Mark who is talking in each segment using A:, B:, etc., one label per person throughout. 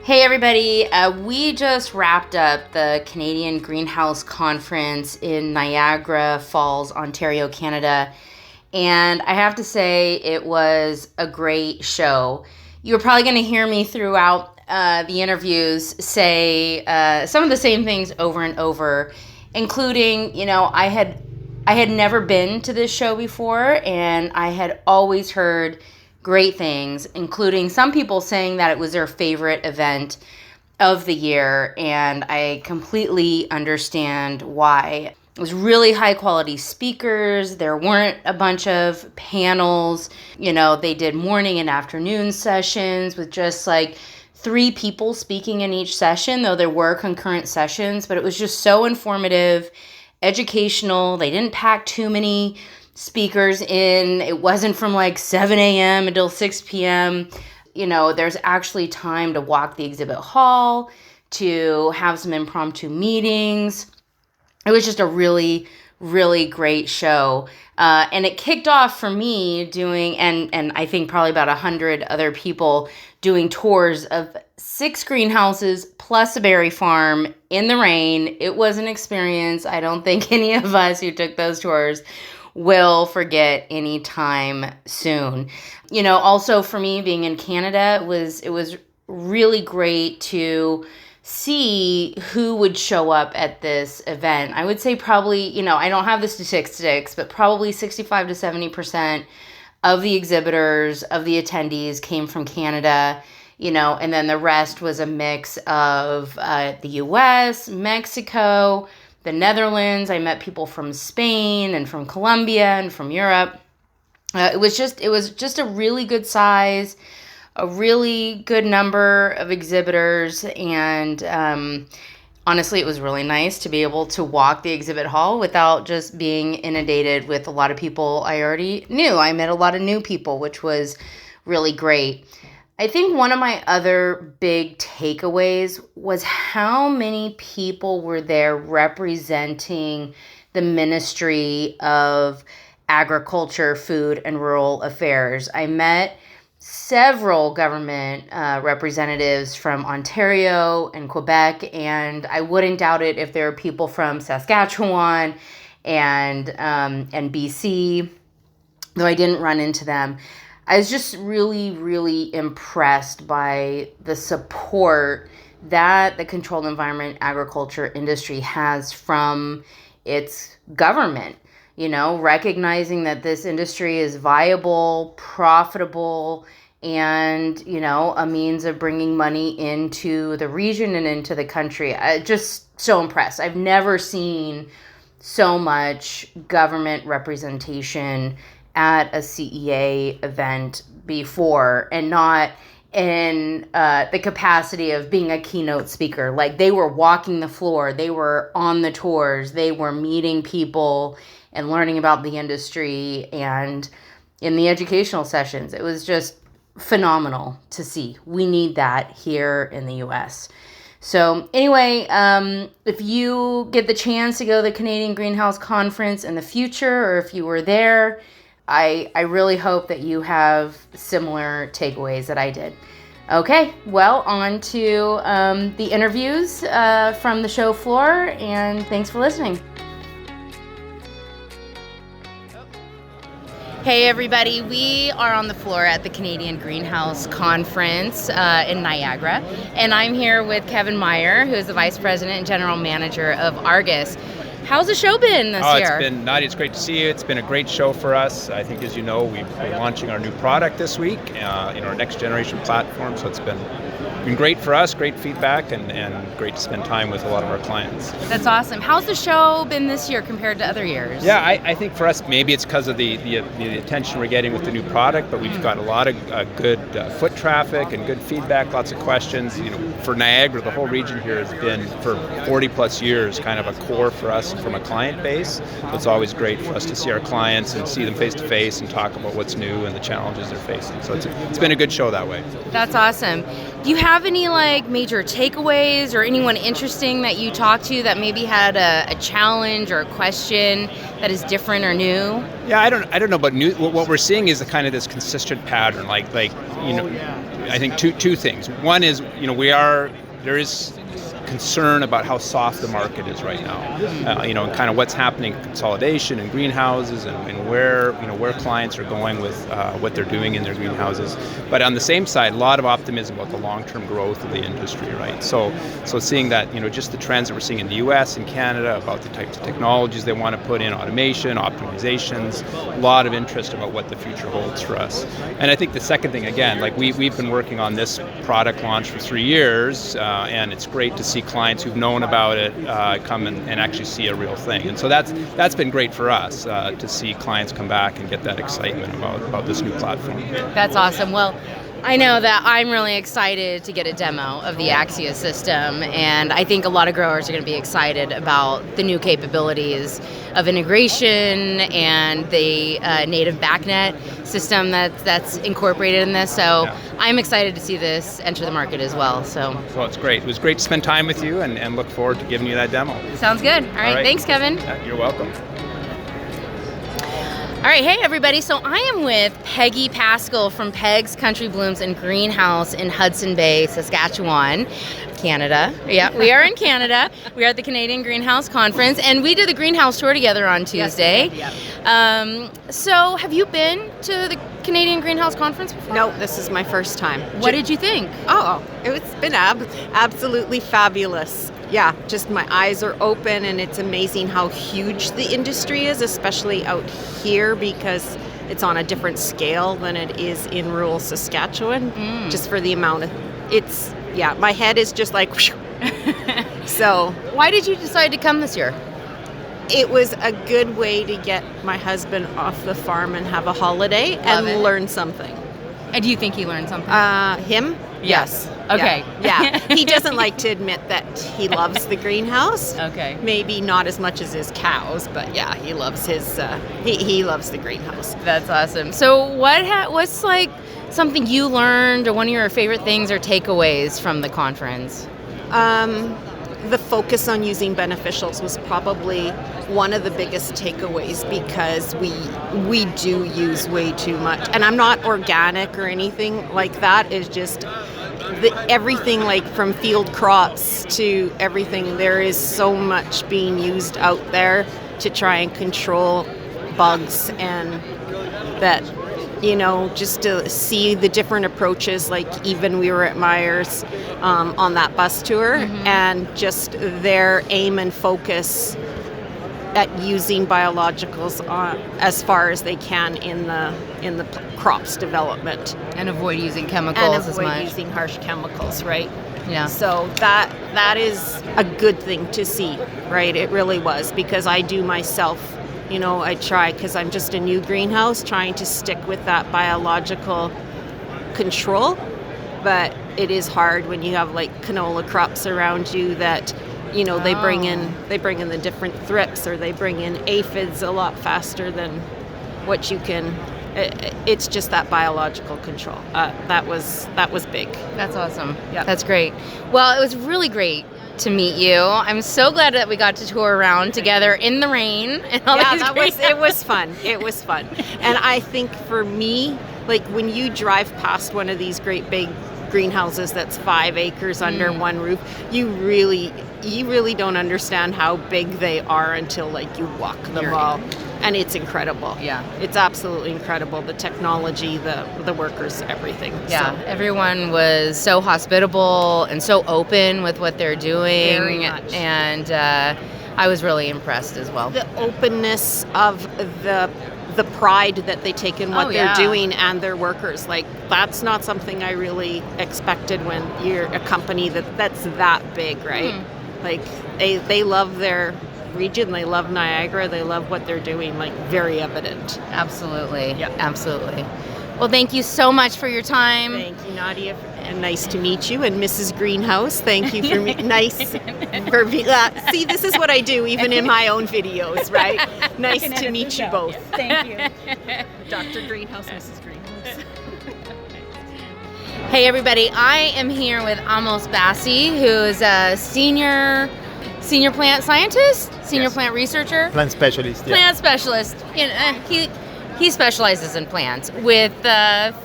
A: Hey everybody, we just wrapped up the Canadian Greenhouse Conference in Niagara Falls, Ontario, Canada, and I have to say it was a great show. You're probably going to hear me throughout the interviews say some of the same things over and over, including, I had never been to this show before, and I had always heard great things, including some people saying that it was their favorite event of the year, and I completely understand why. It was really high quality speakers. There weren't a bunch of panels. They did morning and afternoon sessions with just like 3 people speaking in each session, though there were concurrent sessions, but it was just so informative, educational. They didn't pack too many speakers in. It wasn't from like 7 a.m. until 6 p.m. There's actually time to walk the exhibit hall, to have some impromptu meetings. It was just a really, really great show. And it kicked off for me doing, and I think probably about 100 other people doing tours of 6 greenhouses plus a berry farm in the rain. It was an experience I don't think any of us who took those tours will forget anytime soon. Also for me being in Canada, it was really great to see who would show up at this event. I would say probably, I don't have the statistics, but probably 65 to 70% of the exhibitors, of the attendees came from Canada, and then the rest was a mix of the US, Mexico, the Netherlands. I met people from Spain and from Colombia and from Europe. It was just a really good size, a really good number of exhibitors, and honestly, it was really nice to be able to walk the exhibit hall without just being inundated with a lot of people I already knew. I met a lot of new people, which was really great. I think one of my other big takeaways was how many people were there representing the Ministry of Agriculture, Food, and Rural Affairs. I met several government representatives from Ontario and Quebec, and I wouldn't doubt it if there are people from Saskatchewan and BC, though I didn't run into them. I was just really, really impressed by the support that the controlled environment agriculture industry has from its government, recognizing that this industry is viable, profitable, and, a means of bringing money into the region and into the country. I'm just so impressed. I've never seen so much government representation at a CEA event before, and not in the capacity of being a keynote speaker. Like, they were walking the floor, they were on the tours, they were meeting people and learning about the industry, and in the educational sessions. It was just phenomenal to see. We need that here in the US. So anyway, if you get the chance to go to the Canadian Greenhouse Conference in the future, or if you were there, I really hope that you have similar takeaways that I did. Okay, well, on to the interviews from the show floor, and thanks for listening. Hey everybody, we are on the floor at the Canadian Greenhouse Conference in Niagara, and I'm here with Kevin Meier, who is the Vice President and General Manager of Argus. How's the show been this year?
B: Nadia, it's great to see you. It's been a great show for us. I think, as you know, we're launching our new product this week, our next generation platform. So it's been great for us, great feedback, and great to spend time with a lot of our clients.
A: That's awesome. How's the show been this year compared to other years?
B: Yeah, I think for us, maybe it's because of the attention we're getting with the new product, but we've got a lot of good foot traffic and good feedback, lots of questions. For Niagara, the whole region here has been, for 40 plus years, kind of a core for us from a client base. So it's always great for us to see our clients and see them face to face and talk about what's new and the challenges they're facing. So it's been a good show that way.
A: That's awesome. Do you have any major takeaways or anyone interesting that you talked to that maybe had a challenge or a question that is different or new?
B: Yeah, I don't know about new. What we're seeing is kind of this consistent pattern, I think two things. One is, there is concern about how soft the market is right now, and kind of what's happening, consolidation in greenhouses, and where clients are going with what they're doing in their greenhouses. But on the same side, a lot of optimism about the long-term growth of the industry, right? So seeing that, just the trends that we're seeing in the U.S. and Canada about the types of technologies they want to put in, automation, optimizations, a lot of interest about what the future holds for us. And I think the second thing, again, like we've been working on this product launch for 3 years, and it's great to see clients who've known about it come and actually see a real thing. And so that's been great for us to see clients come back and get that excitement about this new platform.
A: That's awesome. Well, I know that I'm really excited to get a demo of the Axia system, and I think a lot of growers are going to be excited about the new capabilities of integration and the native backnet system that's incorporated in this. So I'm excited to see this enter the market as well. So
B: it's great. It was great to spend time with you, and look forward to giving you that demo.
A: Sounds good. All right. Thanks, Kevin.
B: You're welcome.
A: All right, hey everybody. So I am with Peggy Paskell from Peg's Country Blooms and Greenhouse in Hudson Bay, Saskatchewan, Canada. Yeah, we are in Canada. We are at the Canadian Greenhouse Conference, and we did the greenhouse tour together on Tuesday.
C: Yes, yeah.
A: So have you been to the Canadian Greenhouse Conference before?
C: No, this is my first time.
A: What did you think?
C: Oh, it's been absolutely fabulous. Yeah, just my eyes are open, and it's amazing how huge the industry is, especially out here, because it's on a different scale than it is in rural Saskatchewan, just for the amount of, my head is just like, so.
A: Why did you decide to come this year?
C: It was a good way to get my husband off the farm and have a holiday learn something.
A: And do you think he learned something?
C: Him? Yes.
A: Okay.
C: Yeah. He doesn't like to admit that he loves the greenhouse.
A: Okay.
C: Maybe not as much as his cows, but yeah, he loves his. He loves the greenhouse.
A: That's awesome. So what's like something you learned, or one of your favorite things or takeaways from the conference?
C: The focus on using beneficials was probably one of the biggest takeaways, because we do use way too much. And I'm not organic or anything like that. It's just everything, like from field crops to everything. There is so much being used out there to try and control bugs, and that, just to see the different approaches, like even we were at Meier's on that bus tour, and just their aim and focus at using biologicals as far as they can in the crops development,
A: and avoid using chemicals as much.
C: And avoid using harsh chemicals, right?
A: Yeah.
C: So that is a good thing to see, right? It really was, because I do myself. I try, because I'm just a new greenhouse, trying to stick with that biological control. But it is hard when you have like canola crops around you that, they bring in the different thrips, or they bring in aphids a lot faster than what you can. It's just that biological control. That was big.
A: That's awesome.
C: Yeah.
A: That's great. Well, it was really great to meet you. I'm so glad that we got to tour around together in the rain. And all
C: it was fun. It was fun. And I think for me, like when you drive past one of these great big greenhouses that's 5 acres under one roof, you really don't understand how big they are until like you walk them all. And it's incredible.
A: Yeah.
C: It's absolutely incredible. The technology, the workers, everything.
A: Yeah. So. Everyone was so hospitable and so open with what they're doing.
C: Very much.
A: And I was really impressed as well.
C: The openness of the pride that they take in what they're doing, and their workers. Like, that's not something I really expected when you're a company that's that big, right? Like, they love their region, they love Niagara, they love what they're doing, like very evident.
A: Absolutely.
C: Yeah.
A: Absolutely. Well, thank you so much for your time.
C: Thank you, Nadia, and nice to meet you. And Mrs. Greenhouse, thank you for see, this is what I do even in my own videos, right? Nice to meet you both.
A: Thank you.
C: Dr. Greenhouse, Mrs. Greenhouse.
A: Hey everybody, I am here with Amos Bassi, who is a senior plant scientist, plant researcher,
D: plant specialist.
A: Plant specialist. he specializes in plants with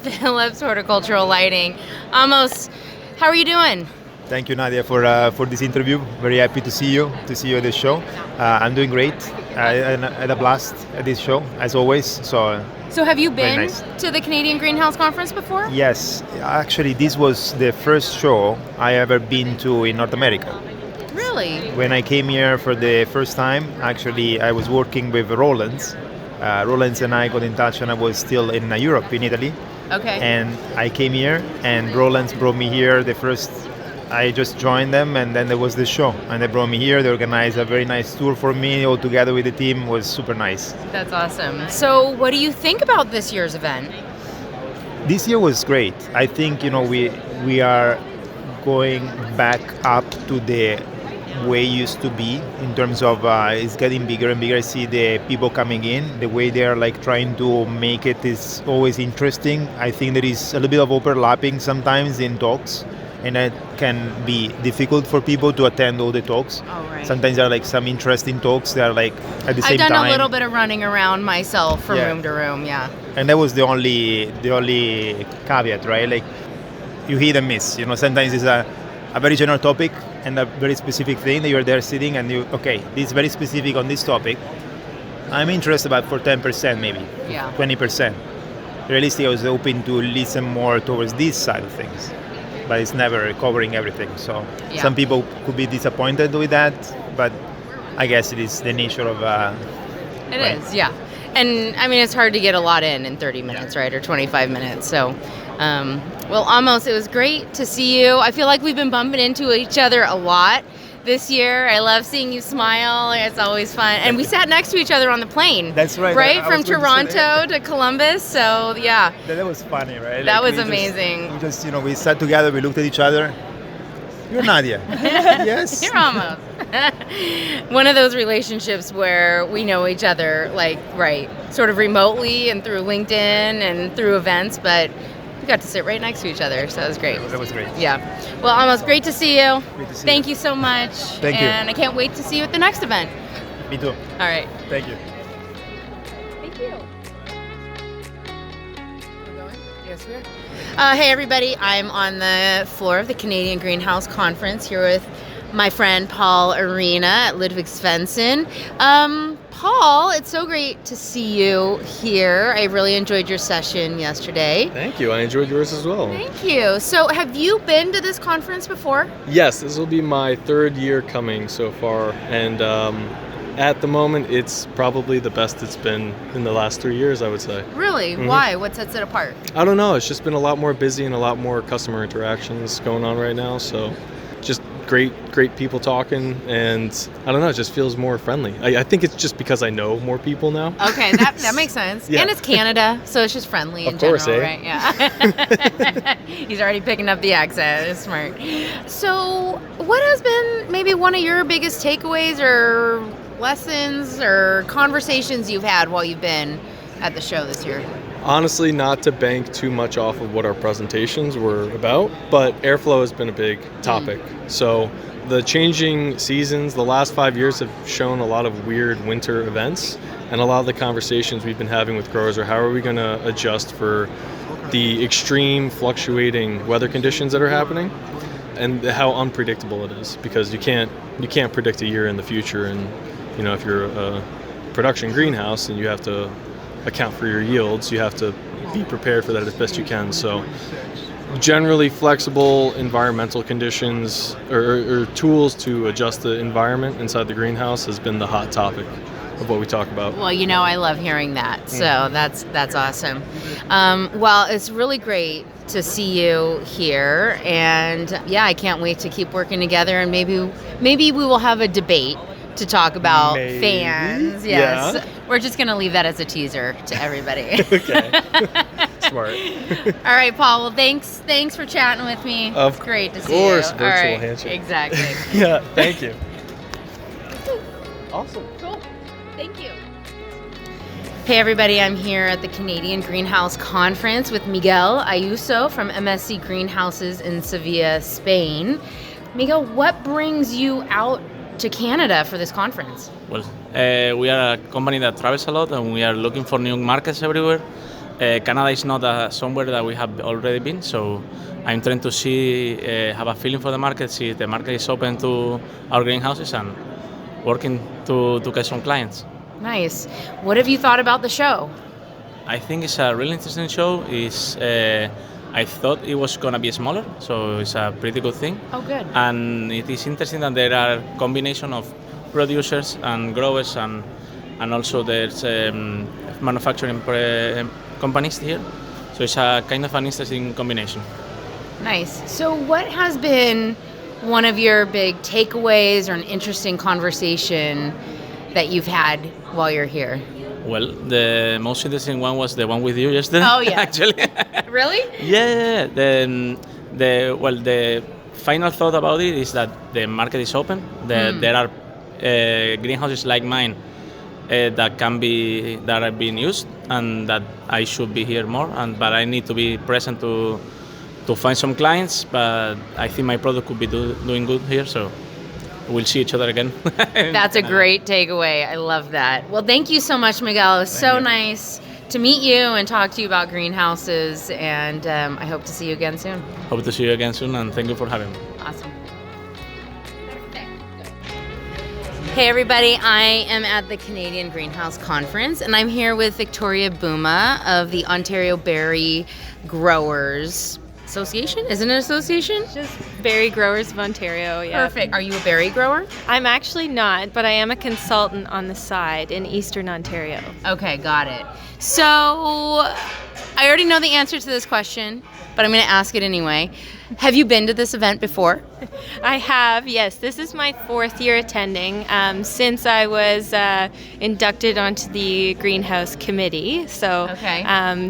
A: Phillips Horticultural Lighting. Amos, how are you doing?
D: Thank you, Nadia, for this interview. Very happy to see you at the show. I'm doing great. I had a blast at this show, as always.
A: So have you been to the Canadian Greenhouse Conference before?
D: Yes. Actually, this was the first show I ever been to in North America.
A: Really?
D: When I came here for the first time, actually, I was working with Rollins. Rollins and I got in touch when I was still in Europe, in Italy.
A: Okay.
D: And I came here, and Rollins brought me here I just joined them, and then there was the show, and they brought me here. They organized a very nice tour for me, all together with the team. It was super nice.
A: That's awesome. So what do you think about this year's event?
D: This year was great. I think, we are going back up to the way it used to be in terms of it's getting bigger and bigger. I see the people coming in, the way they are trying to make it is always interesting. I think there is a little bit of overlapping sometimes in talks, and that can be difficult for people to attend all the talks.
A: Oh, right.
D: Sometimes there are some interesting talks that are at the same time.
A: I've done a little bit of running around myself from room to room, yeah.
D: And that was the only caveat, right? You hit and miss. Sometimes it's a very general topic and a very specific thing that you're there sitting and this is very specific on this topic. I'm interested about for 10% maybe, 20%. Realistically, I was hoping to listen more towards this side of things. But it's never covering everything. So some people could be disappointed with that, but I guess it is the nature of...
A: It is, yeah. And I mean, it's hard to get a lot in 30 minutes, right? Or 25 minutes. So, well, Amos, it was great to see you. I feel like we've been bumping into each other a lot this year. I love seeing you smile. It's always fun. And we sat next to each other on the plane.
D: That's right.
A: Right? From Toronto to Columbus. So, yeah.
D: That was funny, right?
A: That was amazing.
D: We sat together, we looked at each other. You're Nadia. Yes.
A: You're Amos. One of those relationships where we know each other, sort of remotely and through LinkedIn and through events, but we got to sit right next to each other, so it was great.
D: That was great.
A: Yeah. Well, Amos, great to see you.
D: Great to see
A: Thank
D: you.
A: you so much.
D: Thank you.
A: And I can't wait to see you at the next event.
D: Me too.
A: All right.
D: Thank you.
A: Thank you. Yes, we are. Hey, everybody. I'm on the floor of the Canadian Greenhouse Conference here with my friend Paul Arena at Ludvig Svensson. Paul, it's so great to see you here. I really enjoyed your session yesterday.
E: Thank you. I enjoyed yours as well.
A: Thank you. So have you been to this conference before?
E: Yes, this will be my third year coming so far. And at the moment, it's probably the best it's been in the last 3 years, I would say.
A: Really?
E: Mm-hmm.
A: Why? What sets it apart?
E: I don't know. It's just been a lot more busy and a lot more customer interactions going on right now. So just great people talking, and I don't know, it just feels more friendly. I think it's just because I know more people now.
A: Okay, that makes sense.
E: Yeah.
A: And it's Canada, so it's just friendly in
E: Of course,
A: general,
E: eh?
A: right? Yeah. He's already picking up the accent. It's smart. So what has been maybe one of your biggest takeaways or lessons or conversations you've had while you've been at the show this year?
E: Honestly, not to bank too much off of what our presentations were about, but airflow has been a big topic. So the changing seasons, the last 5 years have shown a lot of weird winter events, and a lot of the conversations we've been having with growers are how are we going to adjust for the extreme fluctuating weather conditions that are happening, and how unpredictable it is, because you can't predict a year in the future. And if you're a production greenhouse and you have to account for your yields, you have to be prepared for that as best you can. So generally flexible environmental conditions or tools to adjust the environment inside the greenhouse has been the hot topic of what we talk about.
A: Well, I love hearing that. So that's awesome. Well, it's really great to see you here, and I can't wait to keep working together, and maybe we will have a debate to talk about fans. Yes.
E: Yeah.
A: We're just going to leave that as a teaser to everybody.
E: Okay. Smart.
A: All right, Paul. Well, thanks for chatting with me.
E: Of
A: it's great to see you.
E: course, virtual
A: All right.
E: handshake.
A: Exactly.
E: Yeah, thank you. Awesome.
A: Cool. Thank you. Hey everybody, I'm here at the Canadian Greenhouse Conference with Miguel Ayuso from MSC Greenhouses in Sevilla, Spain. Miguel, what brings you out to Canada for this conference?
F: Well, we are a company that travels a lot, and we are looking for new markets everywhere. Canada is not somewhere that we have already been, so I'm trying to see, have a feeling for the market, see if the market is open to our greenhouses, and working to get some clients.
A: Nice. What have you thought about the show?
F: I think it's a really interesting show. I thought it was going to be smaller, so it's a pretty good thing.
A: Oh, good.
F: And it is interesting that there are a combination of producers and growers, and also there's manufacturing companies here. So it's a kind of an interesting combination.
A: Nice. So what has been one of your big takeaways or an interesting conversation that you've had while you're here?
F: Well, the most interesting one was the one with you yesterday.
A: Oh, yeah.
F: Actually.
A: Really?
F: Yeah. The final thought about it is that the market is open. There are greenhouses like mine that are being used, and that I should be here more. But I need to be present to find some clients. But I think my product could be doing good here, so we'll see each other again.
A: That's a great takeaway. I love that. Well, thank you so much, Miguel. It was so nice to meet you and talk to you about greenhouses, and I hope to see you again soon.
F: Hope to see you again soon, and thank you for having me.
A: Awesome. Hey everybody, I am at the Canadian Greenhouse Conference, and I'm here with Victoria Buma of the Ontario Berry Growers Association. Is it an association?
G: Just Berry Growers of Ontario, yeah.
A: Perfect. Are you a berry grower?
G: I'm actually not, but I am a consultant on the side in Eastern Ontario.
A: Okay, got it. So I already know the answer to this question, but I'm going to ask it anyway. Have you been to this event before?
G: I have, yes. This is my 4th year attending since I was inducted onto the greenhouse committee. So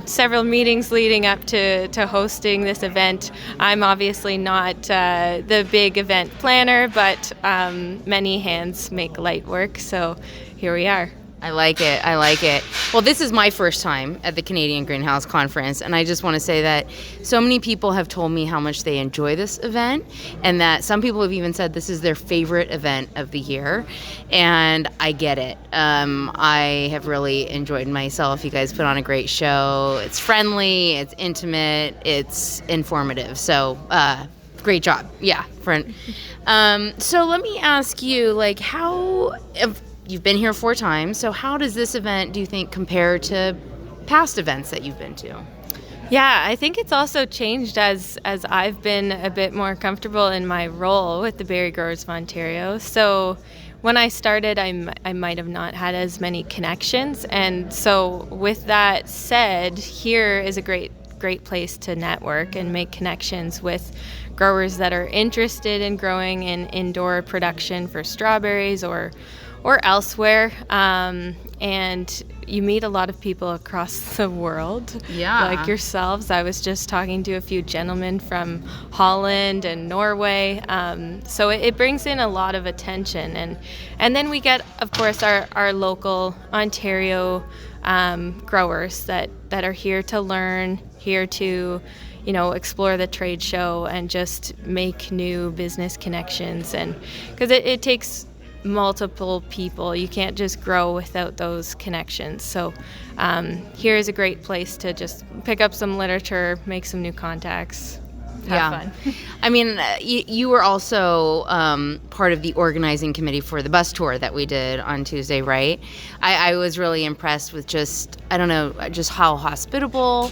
G: several meetings leading up to hosting this event. I'm obviously not the big event planner, but many hands make light work. So here we are.
A: I like it. Well, this is my first time at the Canadian Greenhouse Conference, and I just want to say that so many people have told me how much they enjoy this event, and that some people have even said this is their favorite event of the year, and I get it. I have really enjoyed myself. You guys put on a great show. It's friendly, it's intimate, it's informative, so great job. Yeah. So let me ask you, you've been here 4 times, so how does this event, do you think, compare to past events that you've been to?
G: Yeah, I think it's also changed as I've been a bit more comfortable in my role with the Berry Growers of Ontario. So when I started, I might have not had as many connections, and so with that said, here is a great place to network and make connections with growers that are interested in growing in indoor production for strawberries or elsewhere, and you meet a lot of people across the world, like yourselves. I was just talking to a few gentlemen from Holland and Norway, so it brings in a lot of attention, and then we get, of course, our local Ontario growers that are here to learn, here to explore the trade show and just make new business connections, and because it takes multiple people. You can't just grow without those connections. So here is a great place to just pick up some literature, make some new contacts, have fun.
A: I mean, you were also part of the organizing committee for the bus tour that we did on Tuesday, right? I was really impressed with just how hospitable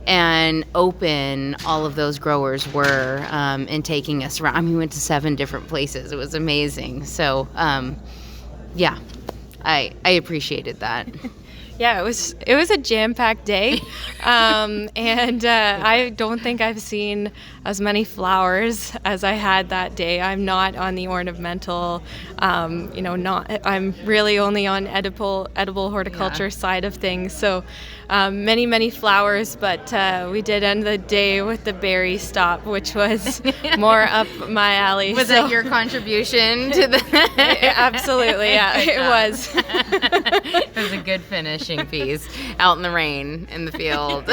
A: and open all of those growers were in taking us around. I mean, we went to 7 different places. It was amazing. So, I appreciated that.
G: Yeah, it was a jam-packed day, and I don't think I've seen as many flowers as I had that day. I'm not on the ornamental, I'm really only on edible horticulture side of things. So many flowers, but we did end the day with the berry stop, which was more up my alley.
A: Was that your contribution to the?
G: Absolutely, yeah, it was.
A: It was a good finishing piece out in the rain in the field.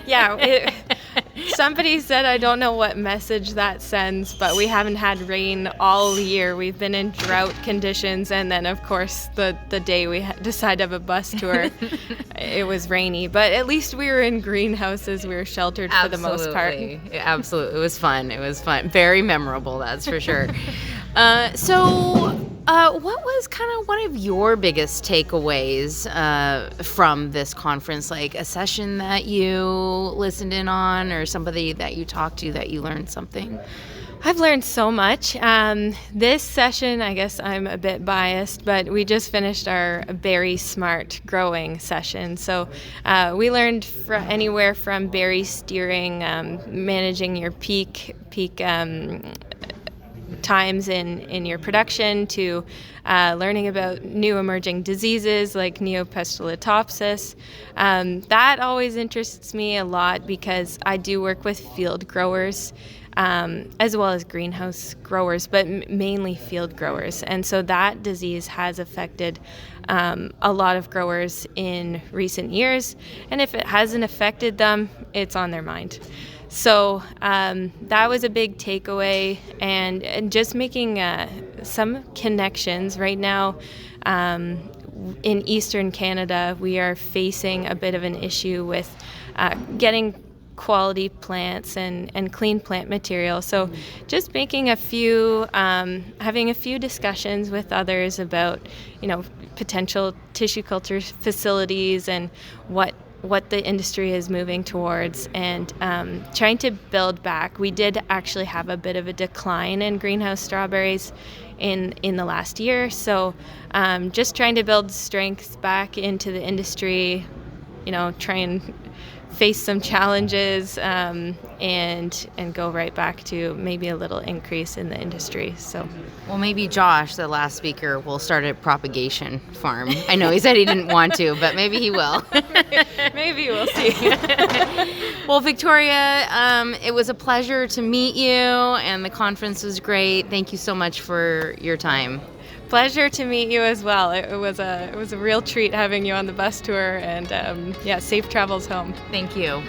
G: Yeah, Somebody said, I don't know what message that sends, but we haven't had rain all year. We've been in drought conditions, and then, of course, the day we decided to have a bus tour, it was rainy. But at least we were in greenhouses. We were sheltered for the most part.
A: Absolutely. It was fun. It was fun. Very memorable, that's for sure. What was kind of one of your biggest takeaways from this conference? Like a session that you listened in on, or somebody that you talked to that you learned something?
G: I've learned so much. This session, I guess I'm a bit biased, but we just finished our berry smart growing session. So we learned anywhere from berry steering, managing your peak times in your production, to learning about new emerging diseases like neopestolitopsis. That always interests me a lot because I do work with field growers as well as greenhouse growers, but mainly field growers. And so that disease has affected a lot of growers in recent years. And if it hasn't affected them, it's on their mind. So that was a big takeaway, and just making some connections. Right now in Eastern Canada, we are facing a bit of an issue with getting quality plants and clean plant material. So just making having a few discussions with others about, potential tissue culture facilities and what the industry is moving towards, and trying to build back. We did actually have a bit of a decline in greenhouse strawberries in the last year, so just trying to build strength back into the industry, try and face some challenges and go right back to maybe a little increase in the industry. So,
A: well, maybe Josh, the last speaker, will start a propagation farm. I know he said he didn't want to, but maybe he will.
G: Maybe we'll see.
A: Well, Victoria, it was a pleasure to meet you, and the conference was great. Thank you so much for your time.
G: Pleasure to meet you as well. It was a real treat having you on the bus tour, and safe travels home.
A: Thank you.